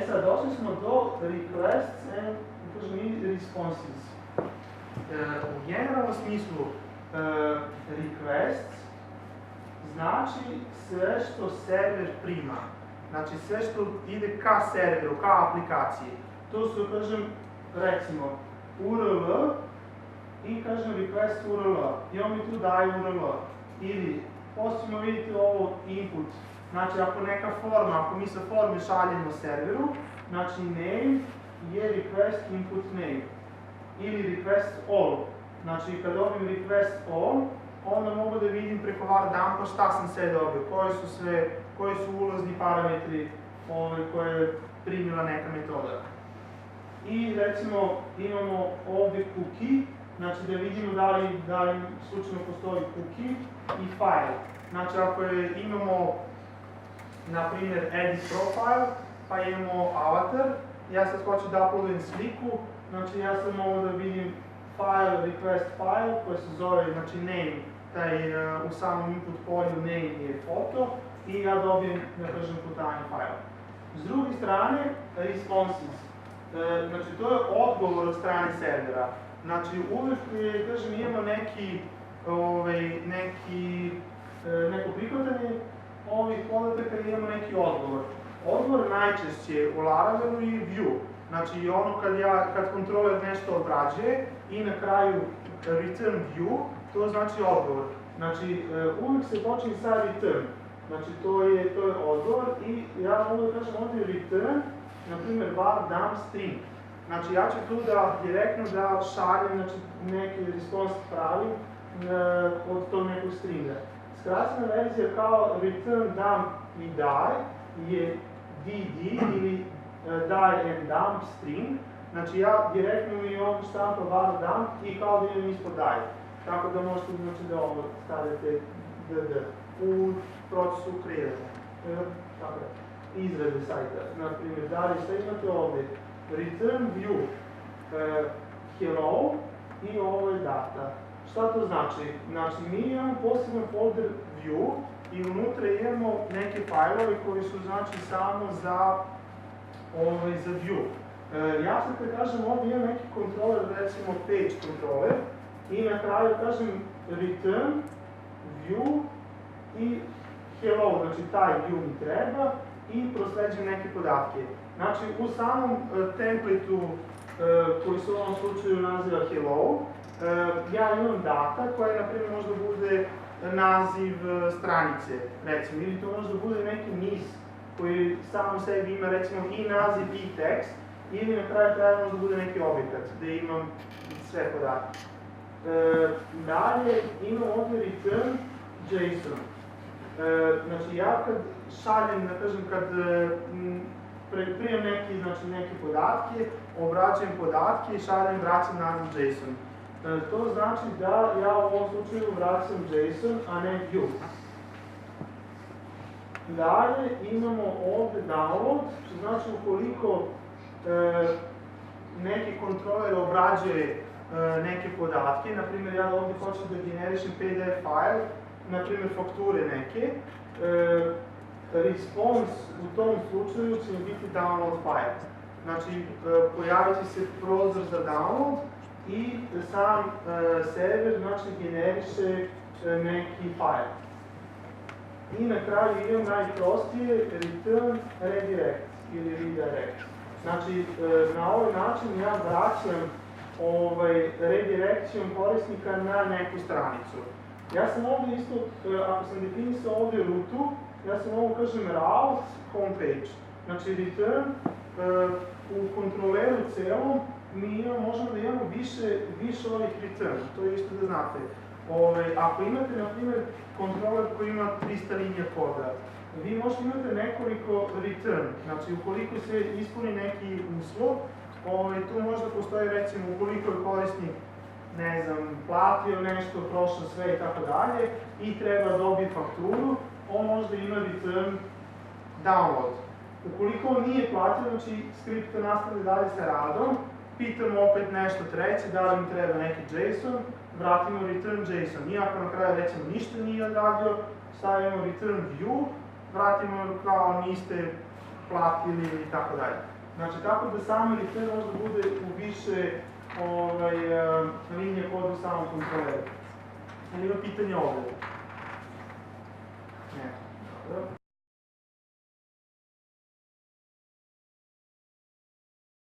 sad, došli smo do requests and responses. U generalnom smislu, requests znači sve što server prima. Znači sve što ide ka serveru, ka aplikaciji. To su, kažem, recimo URL i kažem request URL. I on mi tu daje URL. Ili, posebno vidite ovo input. Znači ako neka forma, ako mi sa forme šaljemo serveru, znači name je request input name. Ili request all. Znači kad dobijem request all, onda mogu da vidim preko var-dumpa šta sam sve dobio, koji su ulazni parametri koje je primila neka metoda. I recimo imamo ovde cookie, znači da vidimo da li slučajno postoji cookie i file. Znači ako imamo, na primjer, edit profile, pa imamo avatar, ja sad hoću da uploadujem sliku, znači ja sad mogu da vidim file, request file, koji se zove, znači name, taj u samom input polju name je foto, i ja dobijem, da kažem, putovanje file. S druge strane, responses. Znači, to je odgovor od strane servera. Znači, uvek, kažem, imamo neko prihvatanje ovih podataka i imamo neki odgovor. Odgovor najčešće u Laravelu je view. Znači, ono kad kontroler nešto obrađuje i na kraju return view, to znači odgovor. Znači, uvek se počne sa return. Znači, to je odgovor i ja mogu da kažem ovdje return, na primjer, var dump string. Znači, ja ću tu direktno da šaljem, znači, neki response pravim od tog nekog stringa. Skraćena verzija kao return dump i die je dd ili die and dump string. Znači, ja direktno mi ovdje štampam var dump i kao da imam ispod die. Tako da možete da ovo stavite dd u procesu kreiranja. Izrade sajta. Naprimjer, dalje šta imate ovdje? Return view hello i ovo je data. Šta to znači? Znači, mi imamo poseban folder view i unutra imamo neke fajlove koji su, znači, samo za view. Ja sad kad kažem ovdje imam neki kontroler, recimo page kontroler, i na kraju kažem return view i hello, znači taj view mi treba, i prosleđujem neke podatke. Znači, u samom template'u koji se u ovom slučaju naziva hello, ja imam data koja, na primjer, možda bude naziv stranice, recimo, ili to možda bude neki niz koji sam u sebi ima, recimo, i naziv i tekst, ili na kraju kraja možda bude neki objekat gde imam sve podatke. Dalje imam ovdje return JSON. Znači, ja kad šaljem, da kažem, kad primam neke podatke, obraćam podatke i šaljem, vraćam naziv JSON. To znači da ja u ovom slučaju vraćam JSON, a ne view. Dalje imamo ovdje download, što znači ukoliko neki kontroler obrađuje neke podatke, na primjer, ja ovdje hoću da generišem PDF file, na primjer, fakture neke, response u tom slučaju će biti download file. Znači, pojavit će se prozor za download i sam server, znači, generiše neki file. I na kraju imam najprostije return redirect ili redirect. Znači, na ovaj način ja vraćam redirekcijom korisnika na neku stranicu. Ja sam ovdje isto, ako sam definisao ovdje rutu, ja sam ovo kažem route homepage. Znači, return u kontroleru celom mi možemo da imamo više ovih return, to je isto da znate. Ako imate, na primjer, kontroler koji ima 300 linija koda, vi možete imate nekoliko return, znači ukoliko se ispuni neki uslov, tu možda postoji, recimo, ukoliko je korisnik, ne znam, platio nešto, prošao sve i tako dalje i treba dobiti fakturu, on možda ima return download. Ukoliko on nije platio, znači skript nastavlja dalje sa radom, pitamo opet nešto treće, da li mi treba neki JSON, vratimo return JSON. Iako na kraju, recimo, ništa nije odradio, stavimo return view, vratimo kao niste platili ili tako dalje. Znači, tako da samo refer možda bude u više linije koda u samom kontroleru. Ili ima pitanje ovdje? Ne.